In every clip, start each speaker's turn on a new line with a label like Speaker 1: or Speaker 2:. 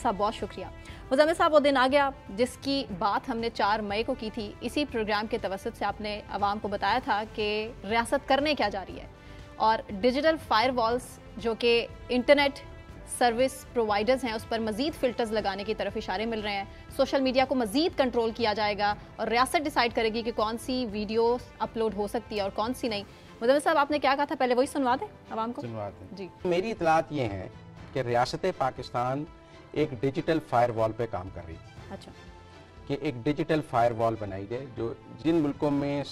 Speaker 1: صاحب بہت شکریہ. مزمل صاحب وہ دن آ گیا جس کی بات ہم نے 4 مئی کو کی تھی. اسی پروگرام کے توسط سے آپ نے عوام کو بتایا تھا کہ ریاست کرنے کیا جا رہی ہے, اور ڈیجیٹل فائر والز جو کہ انٹرنیٹ سروس پرووائڈرز ہیں اس پر مزید فلٹرز لگانے کی طرف اشارے مل رہے ہیں. سوشل میڈیا کو مزید کنٹرول کیا جائے گا اور ریاست ڈیسائیڈ کرے گی کہ کون سی ویڈیو اپلوڈ ہو سکتی ہے اور کون سی نہیں. مزمل صاحب آپ نے کیا کہا تھا پہلے وہی سنوا دیں عوام کو.
Speaker 2: سنوا دیں.
Speaker 1: جی,
Speaker 2: میری اطلاعات یہ ہیں کہ ریاست پاکستان ایک ڈیجیٹل فائر وال پہ کام کر رہی ہے.
Speaker 1: اچھا,
Speaker 2: کہ ایک ڈیجیٹل فائر وال بنائی جائے. جو جن ملکوں میں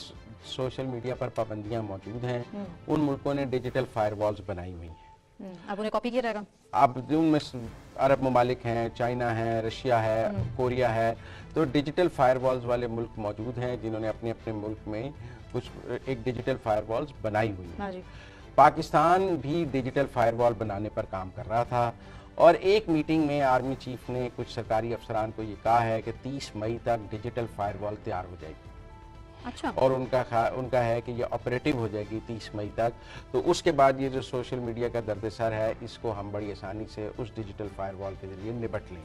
Speaker 2: سوشل میڈیا پر پابندیاں موجود ہیں ان ملکوں نے ڈیجیٹل فائر والز بنائی ہوئی ہیں.
Speaker 1: اب انہیں کاپی کیا رہے گا.
Speaker 2: اب ان میں عرب ممالک ہیں, چائنا ہے, رشیا ہے, کوریا ہے, تو ڈیجیٹل فائر والز والے ملک موجود ہیں جنہوں نے اپنے اپنے ملک میں کچھ ایک ڈیجیٹل فائر والز بنائی ہوئی ہیں. پاکستان بھی ڈیجیٹل فائر وال بنانے پر کام کر رہا تھا, اور ایک میٹنگ میں آرمی چیف نے کچھ سرکاری افسران کو یہ کہا ہے کہ 30 مئی تک ڈیجیٹل فائر وال تیار ہو جائے گی.
Speaker 1: اچھا,
Speaker 2: اور ان کا ہے کہ یہ آپریٹو ہو جائے گی 30 مئی تک. تو اس کے بعد یہ جو سوشل میڈیا کا درد سر ہے اس کو ہم بڑی آسانی سے اس ڈیجیٹل فائر وال کے ذریعے نبٹ لیں.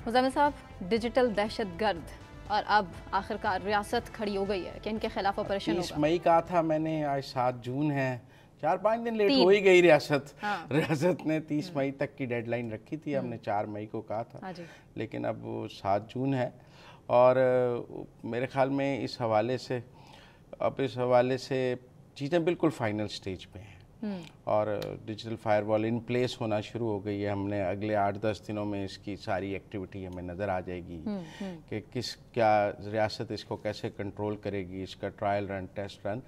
Speaker 1: مزمل صاحب, ڈیجیٹل دہشت گرد, اور اب آخرکار ریاست کھڑی ہو گئی ہے کہ ان کے خلاف آپریشن ہوگا.
Speaker 2: 30 مئی کہا تھا میں نے, آج 7 جون ہے, 4-5 دن لیٹ ہو ہی گئی ریاست. ریاست نے 30 مئی تک کی ڈیڈ لائن رکھی تھی, ہم نے 4 مئی کو کہا تھا, لیکن اب وہ 7 جون ہے. اور میرے خیال میں اس حوالے سے چیزیں بالکل فائنل سٹیج پہ ہیں, اور ڈیجیٹل فائر وال ان پلیس ہونا شروع ہو گئی ہے. ہم نے اگلے 8-10 دنوں میں اس کی ساری ایکٹیویٹی ہمیں نظر آ جائے گی کہ کیا ریاست اس کو کیسے کنٹرول کرے گی, اس کا ٹرائل رن, ٹیسٹ رن.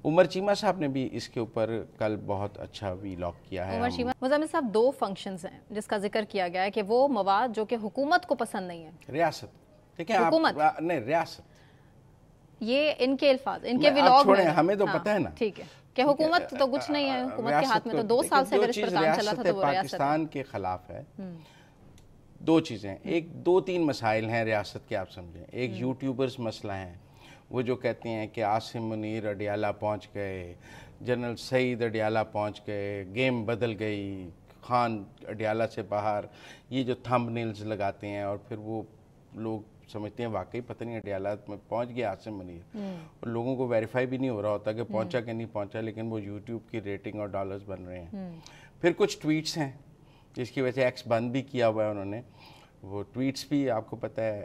Speaker 2: عمر چیمہ صاحب نے بھی اس کے اوپر کل بہت اچھا ویلاگ کیا ہے.
Speaker 1: عمر چیمہ, مزمل صاحب 2 فنکشنز ہیں جس کا ذکر کیا گیا ہے کہ وہ مواد جو کہ حکومت کو پسند نہیں ہے.
Speaker 2: ریاست دیکھیں, حکومت نہیں, ریاست,
Speaker 1: یہ ان کے الفاظ, ان کے ویلاگ میں
Speaker 2: ہمیں تو پتہ ہے نا,
Speaker 1: ٹھیک ہے, کہ حکومت تو کچھ نہیں ہے, حکومت کے ہاتھ میں تو 2 سال سے اگر اس پر کام چلا تھا تو وہ ریاست
Speaker 2: پاکستان کے خلاف ہے. 2 چیزیں, ایک 2-3 مسائل ہیں ریاست کے, آپ سمجھیں. ایک یوٹیوبرز مسئلہ ہیں, وہ جو کہتے ہیں کہ عاصم منیر اڈیالہ پہنچ گئے, جنرل سعید اڈیالہ پہنچ گئے, گیم بدل گئی, خان اڈیالہ سے باہر, یہ جو تھمب نیلز لگاتے ہیں, اور پھر وہ لوگ سمجھتے ہیں واقعی پتہ نہیں اڈیالہ میں پہنچ گیا عاصم منیر, اور لوگوں کو ویریفائی بھی نہیں ہو رہا ہوتا کہ پہنچا کہ نہیں پہنچا, لیکن وہ یوٹیوب کی ریٹنگ اور ڈالرز بن رہے ہیں. پھر کچھ ٹویٹس ہیں جس کی وجہ سے ایکس بند بھی کیا ہوا ہے انہوں نے. وہ ٹویٹس بھی آپ کو پتہ ہے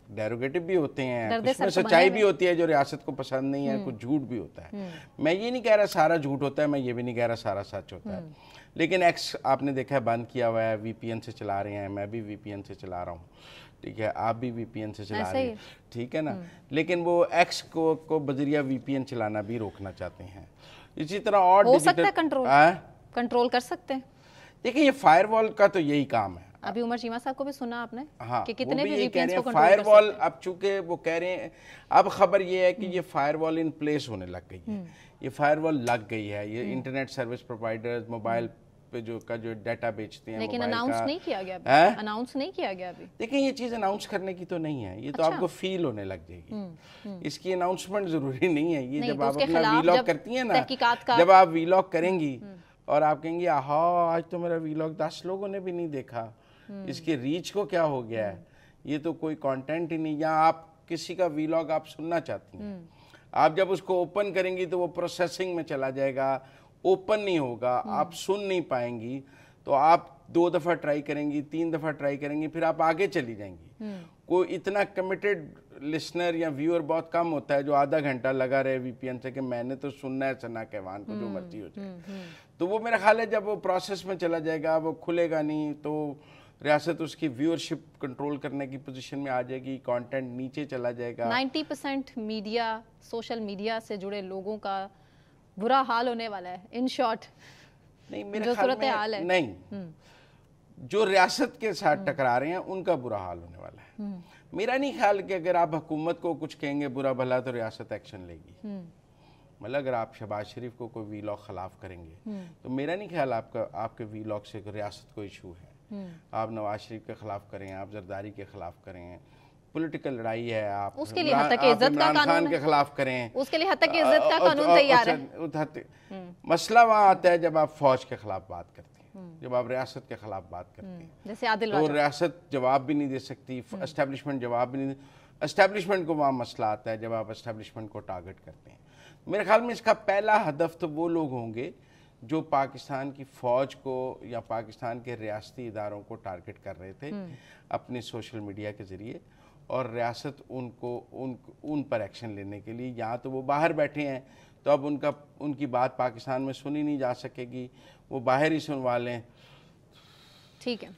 Speaker 2: ڈیروگیٹو بھی ہوتے ہیں, کچھ میں سچائی بھی ہوتی ہے جو ریاست کو پسند نہیں ہے, کچھ جھوٹ بھی ہوتا ہے. میں یہ نہیں کہہ رہا سارا جھوٹ ہوتا ہے, میں یہ بھی نہیں کہہ رہا سارا سچ ہوتا ہے, لیکن ایکس آپ نے دیکھا ہے بند کیا ہوا ہے, وی پی این سے چلا رہے ہیں, میں بھی وی پی این سے چلا رہا ہوں, ٹھیک ہے, آپ بھی وی پی این سے چلا رہے ہیں, ٹھیک ہے نا, لیکن وہ ایکس کو بذریعہ وی پی این چلانا بھی روکنا چاہتے ہیں. اسی طرح اور
Speaker 1: ہو سکتا ہے کنٹرول کر سکتے ہیں.
Speaker 2: دیکھیں یہ فائر وال کا تو یہی کام ہے.
Speaker 1: ابھی عمر چیمہ صاحب کو بھی سنا آپ نے کہ
Speaker 2: کتنے
Speaker 1: بھی وی پی این کو کنٹرول
Speaker 2: فائر وال, اب چونکہ وہ کہہ رہے ہیں, اب خبر یہ ہے کہ یہ فائر وال ان پلیس ہونے لگ گئی ہے, یہ فائر وال لگ گئی ہے. یہ انٹرنیٹ سروس پرووائڈرز موبائل پہ جو ڈیٹا بیچتے ہیں,
Speaker 1: لیکن اناؤنس نہیں کیا گیا, اناؤنس نہیں کیا گیا ابھی.
Speaker 2: دیکھیں یہ چیز اناؤنس کرنے کی تو نہیں ہے, یہ تو آپ کو فیل ہونے لگ جائے گی. اس کی اناؤنسمنٹ ضروری نہیں ہے. یہ جب آپ اپنا ویلاگ کرتی ہیں نا, جب آپ ویلاگ کریں گی اور آپ کہیں گے ہاں آج تو میرا ویلاگ 10 لوگوں نے بھی نہیں دیکھا, اس کے ریچ کو کیا ہو گیا ہے, یہ تو کوئی کانٹینٹ ہی نہیں. یا آپ کسی کا ویلاگ آپ سننا چاہتی ہیں, آپ جب اس کو اوپن کریں گی تو وہ پروسیسنگ میں چلا جائے گا, اوپن نہیں ہوگا, آپ سن نہیں پائیں گی. تو آپ 2 دفعہ ٹرائی کریں گی, 3 دفعہ ٹرائی کریں گی, پھر آپ آگے چلی جائیں گی. کوئی اتنا کمیٹڈ لسنر یا ویور بہت کم ہوتا ہے جو آدھا گھنٹہ لگا رہے وی پی این سے کہ میں نے تو سننا ہے ثنا کیوان کو جو مرضی ہو جائے. تو وہ میرا خیال ہے جب وہ پروسیس میں چلا جائے گا, وہ کھلے گا نہیں, تو ریاست اس کی ویورشپ کنٹرول کرنے کی پوزیشن میں آ جائے گی, کانٹینٹ نیچے چلا جائے گا.
Speaker 1: 90% میڈیا, سوشل میڈیا سے جڑے لوگوں کا برا حال ہونے والا ہے. ان شارٹ
Speaker 2: نہیں, میرے خیال میں نہیں, جو ریاست کے ساتھ ٹکرا رہے ہیں ان کا برا حال ہونے والا ہے. میرا نہیں خیال کہ اگر آپ حکومت کو کچھ کہیں گے برا بھلا تو ریاست ایکشن لے گی. مطلب اگر آپ شہباز شریف کو کوئی ویلاگ خلاف کریں گے تو میرا نہیں خیال آپ کے ویلاگ سے ریاست کو ایشو ہے. آپ نواز شریف کے خلاف کریں, آپ زرداری کے خلاف کریں, پولیٹیکل لڑائی ہے, آپ
Speaker 1: اس کے لیے حد تک عزت کا قانون
Speaker 2: خان کے خلاف کریں,
Speaker 1: اس کے لیے حد تک عزت کا قانون تیار ہے.
Speaker 2: مسئلہ وہاں آتا ہے جب آپ فوج کے خلاف بات کرتے ہیں, جب آپ ریاست کے خلاف بات کرتے ہیں.
Speaker 1: جیسے عادل
Speaker 2: تو ریاست جواب بھی نہیں دے سکتی, اسٹیبلشمنٹ جواب بھی نہیں, اسٹیبلشمنٹ کو وہاں مسئلہ آتا ہے جب آپ اسٹیبلشمنٹ کو ٹارگٹ کرتے ہیں. میرے خیال میں اس کا پہلا ہدف تو وہ لوگ ہوں گے جو پاکستان کی فوج کو یا پاکستان کے ریاستی اداروں کو ٹارگٹ کر رہے تھے اپنے سوشل میڈیا کے ذریعے, اور ریاست ان پر ایکشن لینے کے لیے, یہاں تو وہ باہر بیٹھے ہیں تو اب ان کی بات پاکستان میں سنی نہیں جا سکے گی, وہ باہر ہی سنوا لیں.
Speaker 1: ٹھیک ہے,